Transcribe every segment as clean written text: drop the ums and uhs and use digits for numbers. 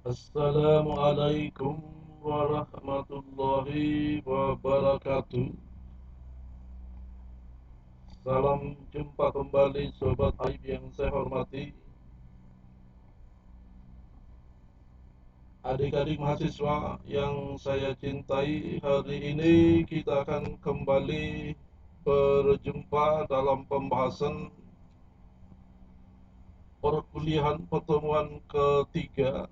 Assalamualaikum warahmatullahi wabarakatuh. Salam jumpa kembali Sobat Aib yang saya hormati. Adik-adik mahasiswa yang saya cintai, hari ini kita akan kembali berjumpa dalam pembahasan perkuliahan pertemuan ketiga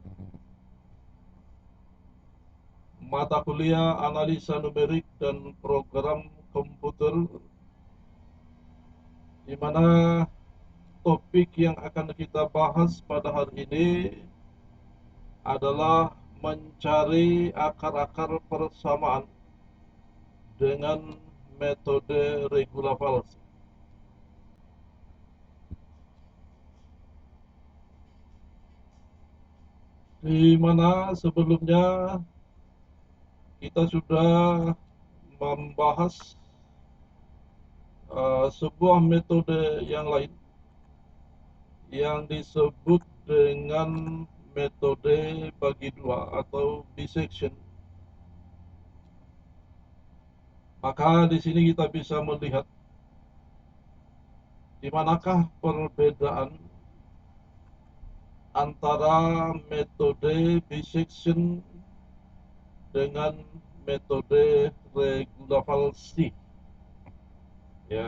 mata kuliah analisa numerik dan program komputer, di mana topik yang akan kita bahas pada hari ini adalah mencari akar-akar persamaan dengan metode regula falsi. Di mana sebelumnya kita sudah membahas sebuah metode yang lain yang disebut dengan metode bagi dua atau bisection. Maka di sini kita bisa melihat di manakah perbedaan antara metode bisection dengan metode regula falsi, ya,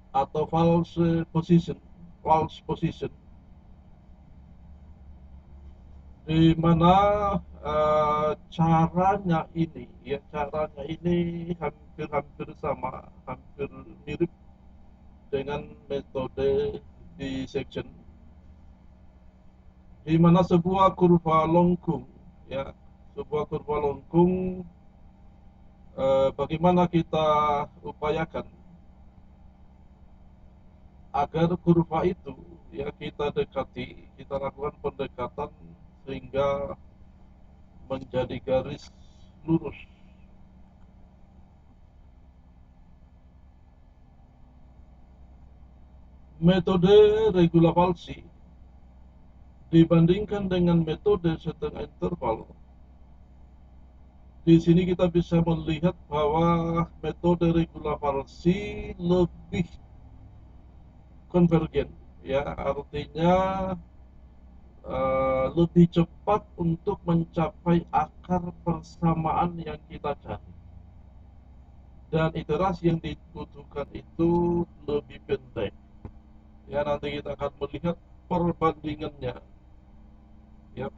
atau false position, di mana caranya ini hampir sama, hampir mirip dengan metode dissection, di mana sebuah kurva lengkung, ya, sebuah kurva lengkung, bagaimana kita upayakan agar kurva itu, ya, kita dekati, kita lakukan pendekatan sehingga menjadi garis lurus. Metode regula falsi dibandingkan dengan metode setengah interval, di sini kita bisa melihat bahwa metode regula falsi lebih konvergen, ya, artinya lebih cepat untuk mencapai akar persamaan yang kita cari, dan iterasi yang dibutuhkan itu lebih pendek. Ya, nanti kita akan melihat perbandingannya, ya,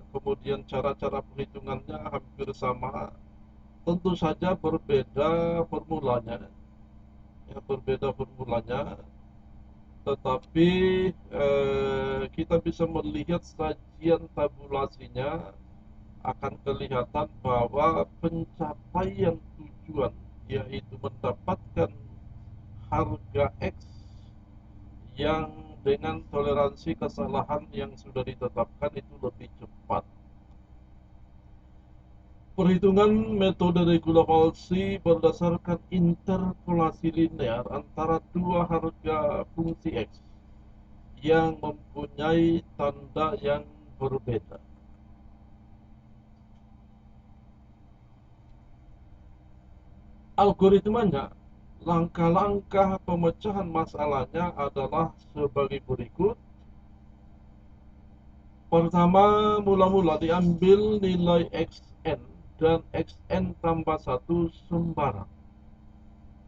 kemudian cara-cara perhitungannya hampir sama, tentu saja berbeda formulanya, ya, tetapi kita bisa melihat sajian tabulasinya, akan kelihatan bahwa pencapaian tujuan, yaitu mendapatkan harga X yang dengan toleransi kesalahan yang sudah ditetapkan itu lebih cepat. Perhitungan metode regula falsi berdasarkan interpolasi linear antara dua harga fungsi X yang mempunyai tanda yang berbeda. Algoritmanya, langkah-langkah pemecahan masalahnya adalah sebagai berikut. Pertama, mula-mula diambil nilai xn dan xn tambah 1 sembarang.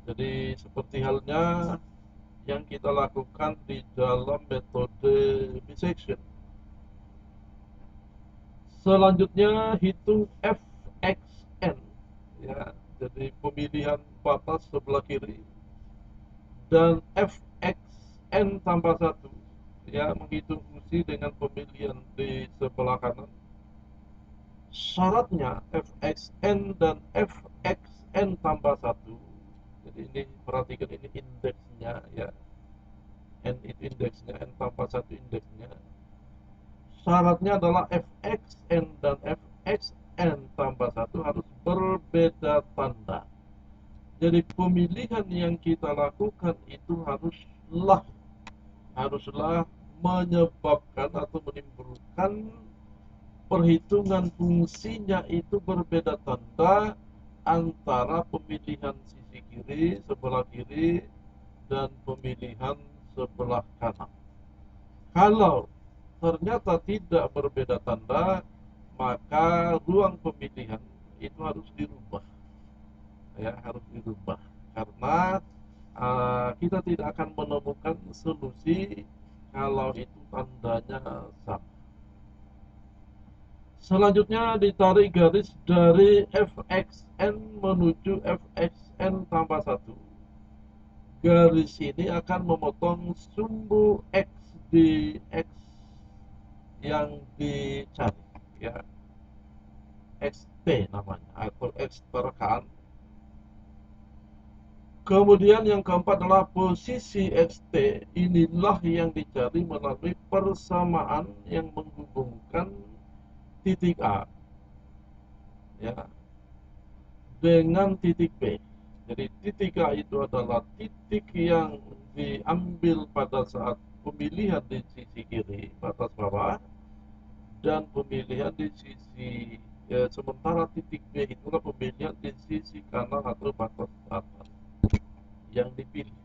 Jadi seperti halnya yang kita lakukan di dalam metode bisection. Selanjutnya hitung fxn, ya, jadi pemilihan batas sebelah kiri, dan fxn tambah 1, ya, menghitung fungsi dengan pemilihan di sebelah kanan. Syaratnya fxn dan fxn tambah 1, jadi ini perhatikan, ini indeksnya, ya, n itu indeksnya, n tambah 1 indeksnya. Syaratnya adalah fxn dan fxn tambah 1 harus berbeda tanda. Jadi pemilihan yang kita lakukan itu haruslah menyebabkan atau menimbulkan perhitungan fungsinya itu berbeda tanda antara pemilihan sisi kiri, sebelah kiri, dan pemilihan sebelah kanan. Kalau ternyata tidak berbeda tanda, maka ruang pemilihan itu harus dirubah, ya, harus dirubah, karena kita tidak akan menemukan solusi kalau itu tandanya sama. Selanjutnya ditarik garis dari fxn menuju fxn tambah 1. Garis ini akan memotong sumbu x di x yang dicari, ya, xt namanya, atau x terkaan. Kemudian yang keempat adalah posisi xt, inilah yang dicari melalui persamaan yang menghubungkan titik A, ya, dengan titik B. Jadi titik A itu adalah titik yang diambil pada saat pemilihan di sisi kiri batas bawah, dan pemilihan di sisi, ya, sementara titik B itulah pemilihan di sisi kanan atau batas atas yang dipilih.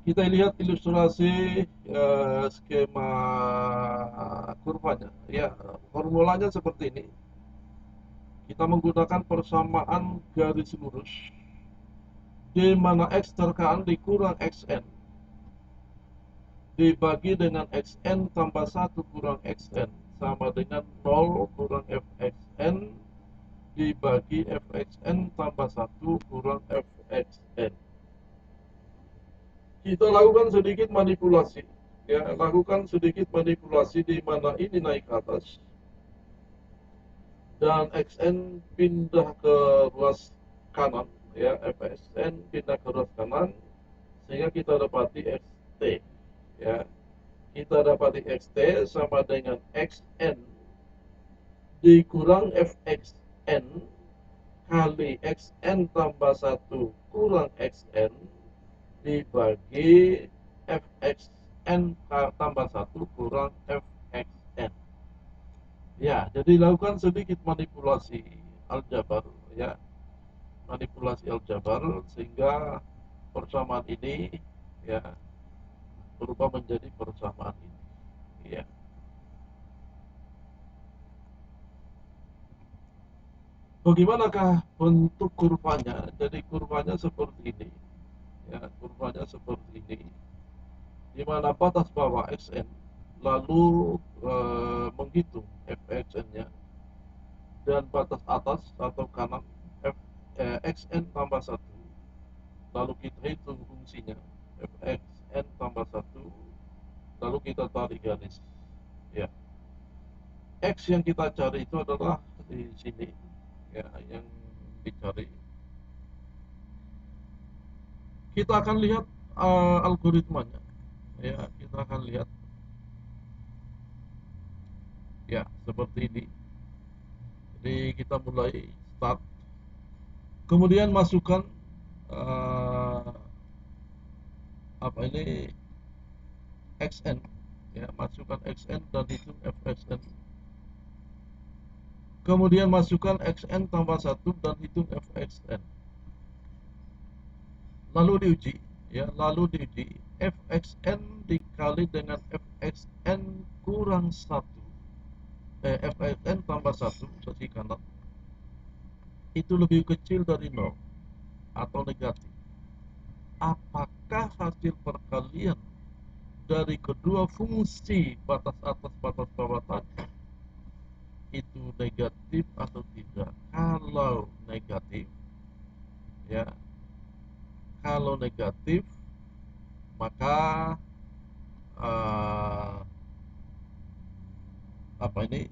Kita lihat ilustrasi skema kurvanya. Ya, formulanya seperti ini. Kita menggunakan persamaan garis lurus, di mana x terkaan dikurang xn dibagi dengan xn tambah 1 kurang xn sama dengan 0 kurang fxn dibagi fxn tambah 1 kurang fxn. Kita lakukan sedikit manipulasi, ya, lakukan sedikit manipulasi di mana ini naik ke atas dan xn pindah ke ruas kanan, ya, fxn pindah ke ruas kanan, sehingga kita dapati xt, ya, kita dapati xt sama dengan xn dikurang fxn kali xn tambah 1 kurang xn dibagi fxn tambah 1 kurang fxn. Ya, jadi lakukan sedikit manipulasi aljabar, ya, manipulasi aljabar sehingga persamaan ini, ya, berubah menjadi persamaan ini, ya. Bagaimanakah bentuk kurvanya? Jadi kurvanya seperti ini, ya, kurvanya seperti ini, di mana batas bawah xn lalu menghitung fxn-nya, dan batas atas atau kanan xn tambah 1, lalu kita hitung fungsinya fxn tambah 1, lalu kita tarik garis, ya. X yang kita cari itu adalah di sini, ya, yang dicari. Kita akan lihat algoritmanya, ya, kita akan lihat, ya, seperti ini. Jadi kita mulai start, kemudian masukkan apa ini xn, ya, masukkan xn dan hitung fxn, kemudian masukkan xn tambah 1 dan hitung fxn, lalu diuji, ya, lalu diuji fxn dikali dengan fxn kurang 1, fxn tambah 1 sisi kanan itu lebih kecil dari 0 atau negatif. Apakah hasil perkalian dari kedua fungsi batas atas batas bawah tadi itu negatif atau tidak? Kalau negatif, ya, kalau negatif maka apa ini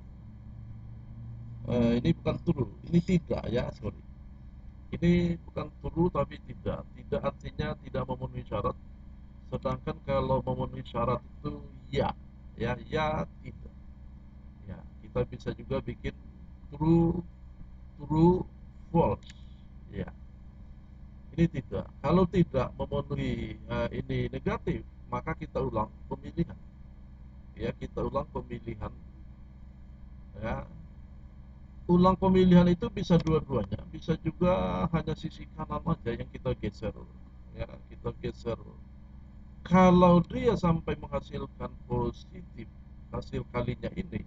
bukan true, ini tidak, ya, sorry, ini bukan true tapi tidak artinya tidak memenuhi syarat. Sedangkan kalau memenuhi syarat itu ya, ya, ya, tidak, ya. Kita bisa juga bikin true, true, false, ya. Ini tidak. Kalau tidak memenuhi ini negatif, maka kita ulang pemilihan. Ya, kita ulang pemilihan. Ya, ulang pemilihan itu bisa dua-duanya, bisa juga hanya sisi kanan aja yang kita geser. Ya, kita geser. Kalau dia sampai menghasilkan positif hasil kalinya ini,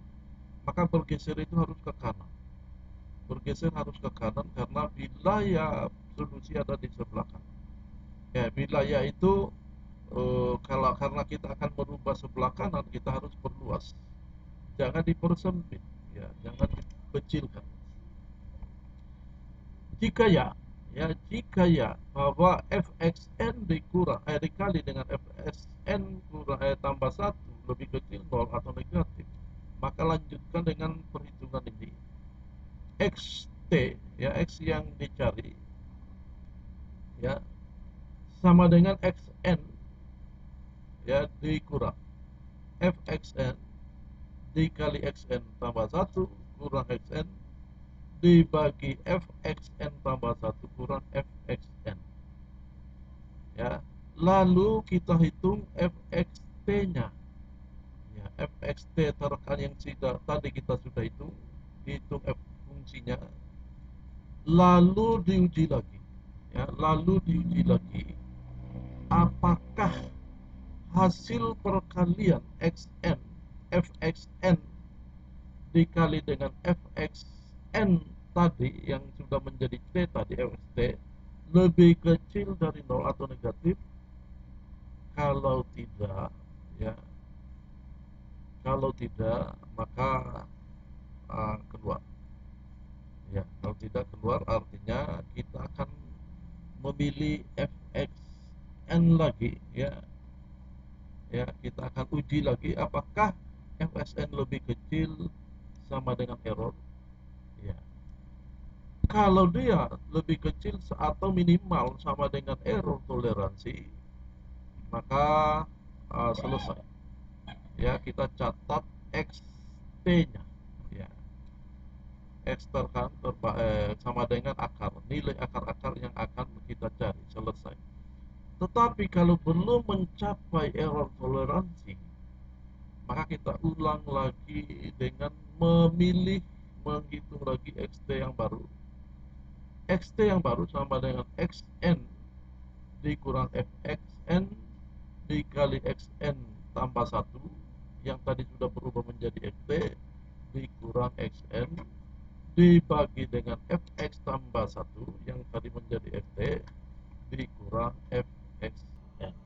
maka bergeser itu harus ke kanan. Bergeser harus ke kanan karena wilayah solusi ada di sebelah kanan. Ya, wilayah itu kalau karena kita akan merubah sebelah kanan, kita harus perluas. Jangan dipersempit, ya, jangan dikecilkan. Jika jika ya bahwa fxn dikali dengan fsn tambah satu lebih kecil 0 atau negatif, maka lanjutkan dengan perhitungan ini. Xt, ya, x yang dicari, ya, sama dengan xn, ya, dikurang fxn dikali xn tambah satu kurang xn dibagi fxn tambah satu kurang fxn. Ya, lalu kita hitung fxt-nya. Ya, fxt terkan yang tadi kita sudah hitung f fungsinya, lalu diuji lagi. Ya, lalu diuji lagi apakah hasil perkalian xn fxn dikali dengan fxn tadi yang sudah menjadi t tadi fxt lebih kecil dari 0 atau negatif. Kalau tidak, ya, kalau tidak maka keluar. Ya, kalau tidak keluar artinya kita akan memilih fxn lagi, ya. Ya, kita akan uji lagi apakah fxn lebih kecil sama dengan error. Ya. Kalau dia lebih kecil atau minimal sama dengan error toleransi, maka selesai. Ya, kita catat xt-nya. Ya, x sama dengan akar, nilai akar-akar yang akan kita cari, selesai. Tetapi kalau belum mencapai error toleransi, maka kita ulang lagi dengan menghitung lagi xt yang baru. Xt yang baru sama dengan xn dikurang fxn dikali xn tambah 1 yang tadi sudah berubah menjadi xt dikurang xn dibagi dengan fx tambah 1 yang tadi menjadi xt dikurang fxn.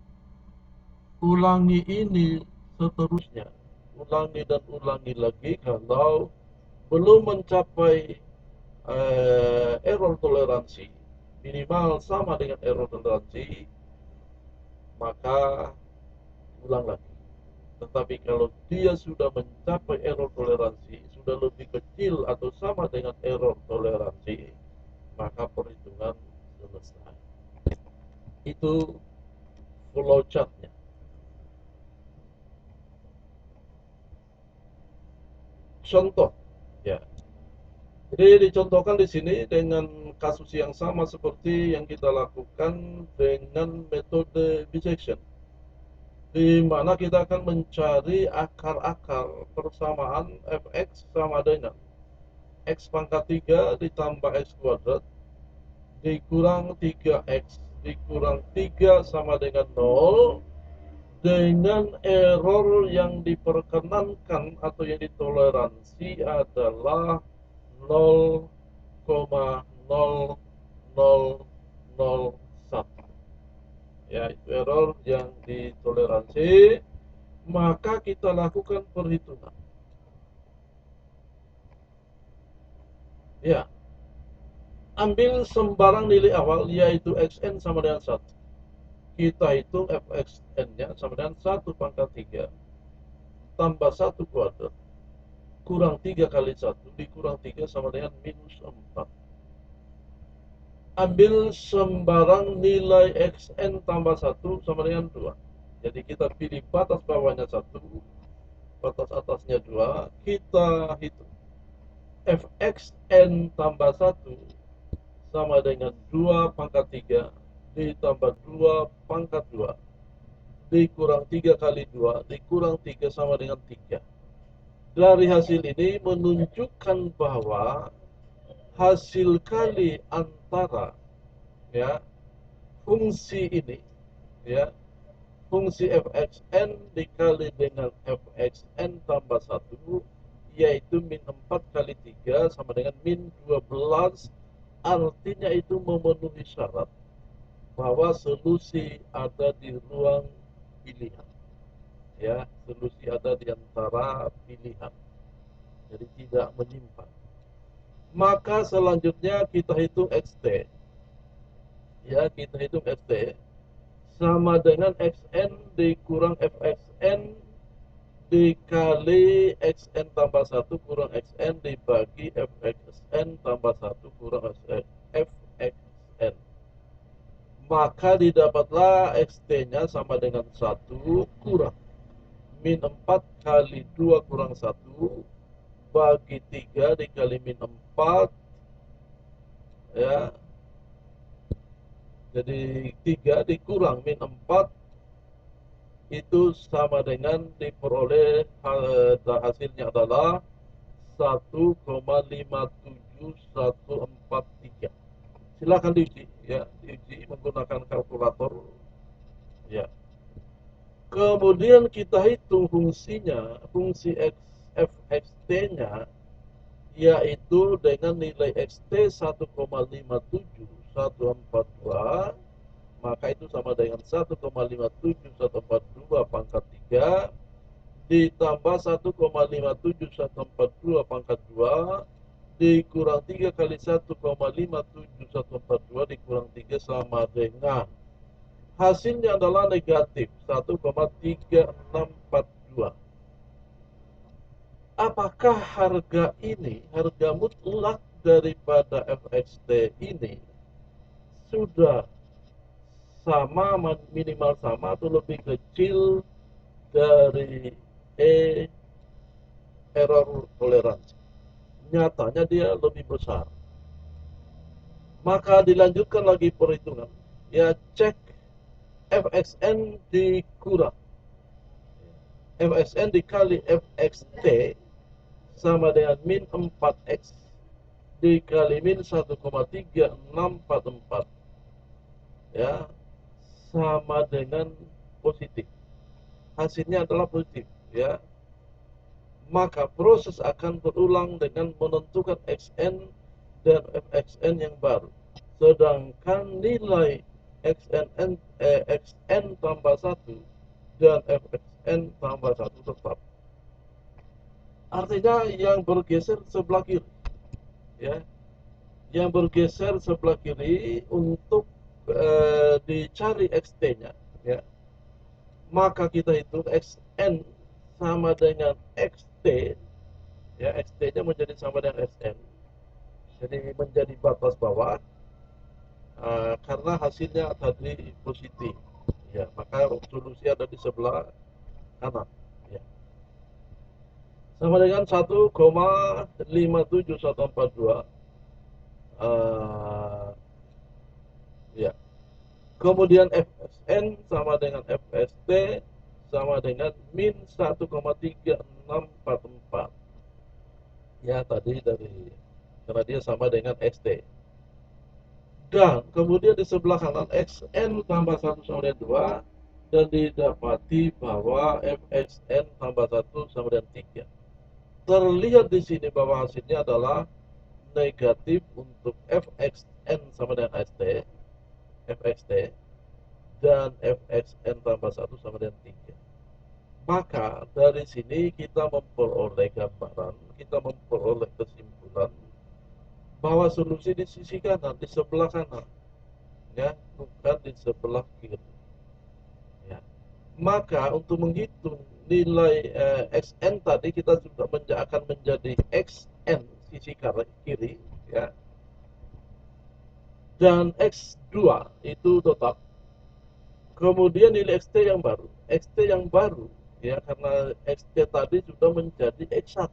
Ulangi ini seterusnya, ulangi dan ulangi lagi. Kalau belum mencapai error toleransi minimal sama dengan error toleransi, maka ulang lagi. Tetapi kalau dia sudah mencapai error toleransi, sudah lebih kecil atau sama dengan error toleransi, maka perhitungan selesai. Itu flowchartnya. Contoh, ya. Jadi dicontohkan di sini dengan kasus yang sama seperti yang kita lakukan dengan metode bisection, di mana kita akan mencari akar-akar persamaan fx sama dengan x pangkat 3 ditambah x kuadrat dikurang 3x dikurang 3 sama dengan 0, dengan error yang diperkenankan atau yang ditoleransi adalah 0,0001. Ya, itu error yang ditoleransi. Maka kita lakukan perhitungan. Ya, ambil sembarang nilai awal yaitu xn sama dengan 1. Kita hitung fxn-nya sama dengan 1 pangkat 3 tambah 1 kuadrat kurang 3 kali 1 dikurang 3 sama dengan minus 4. Ambil sembarang nilai xn tambah 1 sama dengan 2. Jadi kita pilih batas bawahnya 1, batas atasnya 2. Kita hitung fxn tambah 1 sama dengan 2 pangkat 3 ditambah 2 pangkat 2 dikurang 3 kali 2 dikurang 3 sama dengan 3. Dari hasil ini menunjukkan bahwa hasil kali antara ya fungsi ini ya fungsi fxn dikali dengan fxn tambah 1 yaitu min 4 kali 3 sama dengan min 12, artinya itu memenuhi syarat bahwa solusi ada di ruang pilihan ya, solusi ada di antara pilihan, jadi tidak menyimpang. Maka selanjutnya kita hitung xt ya, kita hitung xt sama dengan xn dikurang fxn dikali xn tambah 1 kurang xn dibagi fxn tambah 1 kurang fxn. Maka didapatlah xt-nya sama dengan 1 kurang min 4 kali 2 kurang 1 bagi 3 dikali min 4 ya. Jadi 3 dikurang min 4 itu sama dengan diperoleh hasilnya adalah 1,57143. Silakan diuji ya, diuji menggunakan kalkulator ya. Kemudian kita hitung fungsinya, fungsi fxt-nya yaitu dengan nilai xt 1,57142, maka itu sama dengan 1,57142 pangkat 3 ditambah 1,57142 pangkat 2 dikurang 3 kali 1,57142 dikurang 3 sama dengan hasilnya adalah negatif 1,3642. Apakah harga ini, harga mutlak daripada fxt ini sudah sama, minimal sama atau lebih kecil dari error toleransi? Nyatanya dia lebih besar. Maka dilanjutkan lagi perhitungan. Ya, cek fxn dikurang fxn dikali fxt sama dengan min 4x dikali min 1,3644 ya, sama dengan positif. Hasilnya adalah positif ya. Maka proses akan berulang dengan menentukan xn dan fxn yang baru. Sedangkan nilai xn tambah 1 dan fxn tambah 1 tetap. Artinya yang bergeser sebelah kiri ya, yang bergeser sebelah kiri untuk dicari xt-nya ya. Maka kita hitung xn sama dengan xt ya, xt-nya menjadi sama dengan xn, jadi menjadi batas bawah karena hasilnya tadi positif ya, maka solusi ada di sebelah kanan ya. Sama dengan 1,57142 ya. Kemudian fsn sama dengan fst sama dengan min 1,3644 ya, tadi dari karena dia sama dengan xt. Dan kemudian di sebelah kanan xn tambah 1 sama dengan 2 dan didapati bahwa fxn tambah 1 sama dengan 3. Terlihat di sini bahwa hasilnya adalah negatif untuk fxn sama dengan fxt dan fxn tambah 1 sama dengan 3. Maka dari sini kita memperoleh gambaran, kita memperoleh kesimpulan bahwa solusi di sisi kanan, di sebelah kanan ya, bukan di sebelah kiri ya. Maka untuk menghitung nilai xn tadi kita juga akan menjadi xn sisi kiri ya, dan x2 itu tetap. Kemudian nilai xt yang baru ya, karena xt tadi sudah menjadi x1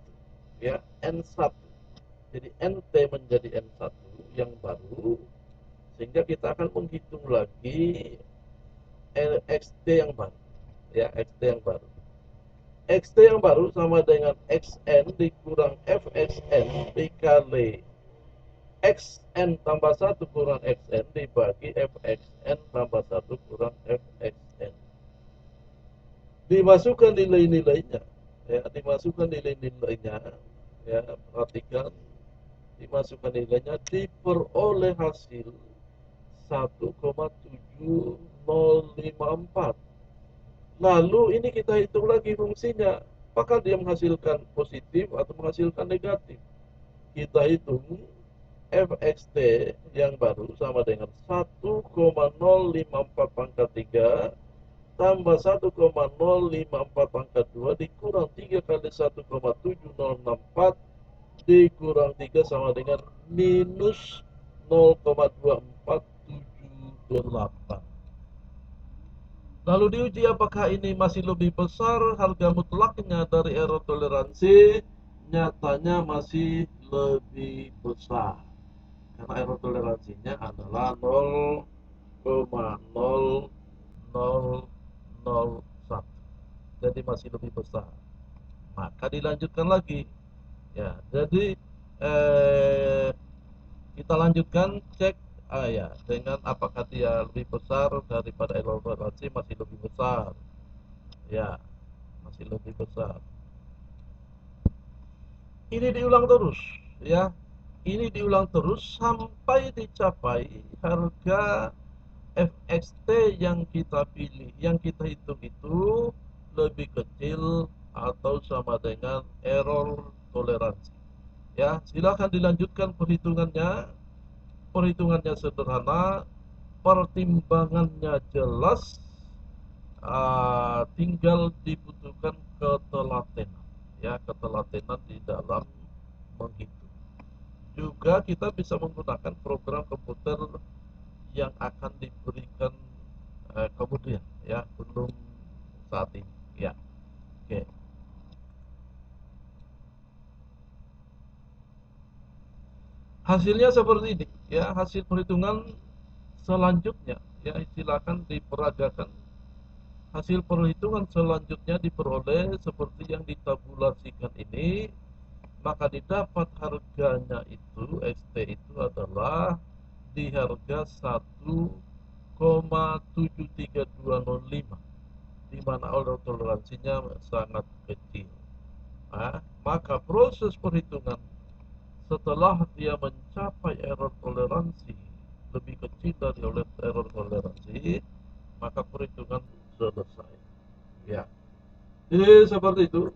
ya, n1, jadi nt menjadi n1 yang baru, sehingga kita akan menghitung lagi xt yang baru ya, XT yang baru. XT yang baru sama dengan XN dikurang FXN dikali XN tambah 1 kurang XN dibagi FXN tambah 1 kurang FXN. Dimasukkan nilai-nilainya, ya, dimasukkan nilai-nilainya, ya, perhatikan, dimasukkan nilainya, diperoleh hasil 1,7054. Lalu ini kita hitung lagi fungsinya, apakah dia menghasilkan positif atau menghasilkan negatif. Kita hitung fxt yang baru sama dengan 1,054 pangkat 3 tambah 1,054 pangkat 2 dikurang 3 kali 1,7064 dikurang 3 sama dengan minus 0,2478. Lalu diuji apakah ini masih lebih besar harga mutlaknya dari error toleransi. Nyatanya masih lebih besar karena error toleransinya adalah 0,0001. Jadi masih lebih besar. Maka dilanjutkan lagi. Ya, jadi kita lanjutkan cek ya, dengan apakah dia lebih besar daripada error toleransi, masih lebih besar. Ya, masih lebih besar. Ini diulang terus, ya. Ini diulang terus sampai dicapai harga fxt yang kita pilih, yang kita hitung itu lebih kecil atau sama dengan error toleransi. Ya, silakan dilanjutkan perhitungannya. Perhitungannya sederhana, pertimbangannya jelas, tinggal dibutuhkan ketelatenan, ya, ketelatenan di dalam menghitung. Juga kita bisa menggunakan program komputer yang akan diberikan kemudian, ya, belum saat ini, ya. Oke. Hasilnya seperti ini, ya, hasil perhitungan selanjutnya, ya, silakan diperagakan. Hasil perhitungan selanjutnya diperoleh seperti yang ditabulasikan ini, maka didapat harganya itu ST itu adalah di harga 1,73205, di mana order toleransinya sangat kecil. Maka proses perhitungan setelah dia mencapai error toleransi lebih kecil dari error toleransi, maka perhitungan selesai. Ya, jadi seperti itu.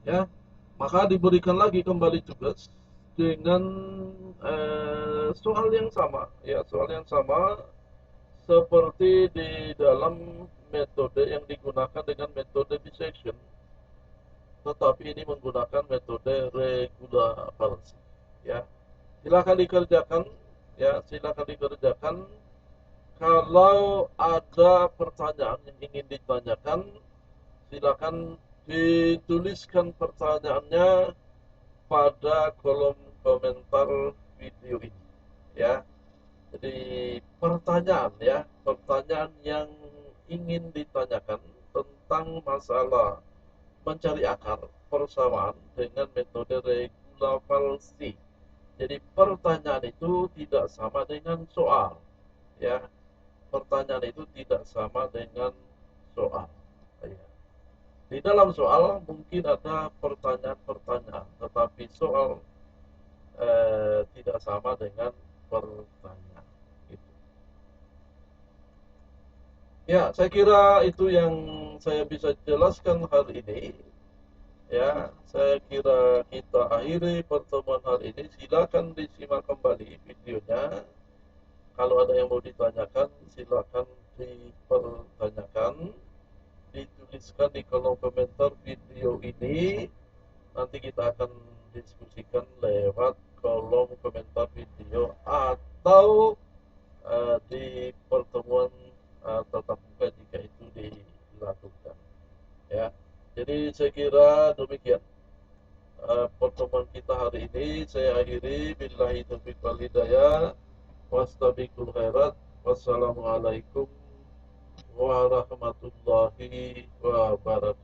Ya, maka diberikan lagi kembali tugas dengan soal yang sama, ya, soal yang sama seperti di dalam metode yang digunakan dengan metode dissection, tetapi ini menggunakan metode regularisasi. Ya, silakan dikerjakan, ya, silakan dikerjakan. Kalau ada pertanyaan yang ingin ditanyakan, silakan dituliskan pertanyaannya pada kolom komentar video ini, ya. Jadi pertanyaan, ya, pertanyaan yang ingin ditanyakan tentang masalah mencari akar persamaan dengan metode regularisasi. Jadi pertanyaan itu tidak sama dengan soal, ya. Pertanyaan itu tidak sama dengan soal, ya. Di dalam soal mungkin ada pertanyaan-pertanyaan, tetapi soal tidak sama dengan pertanyaan. Gitu. Ya, saya kira itu yang saya bisa jelaskan hari ini. Ya, saya kira kita akhiri pertemuan hari ini. Silakan disimak kembali videonya. Kalau ada yang mau ditanyakan, silakan dipertanyakan, dituliskan di kolom komentar video ini. Nanti kita akan diskusikan lewat kolom komentar video atau di pertemuan tatap muka jika itu dilakukan, ya. Jadi saya kira demikian pertemuan kita hari ini. Saya akhiri, billahi taufiq wal hidayah, wastabiqul khairat. Wassalamualaikum warahmatullahi wabarakatuh.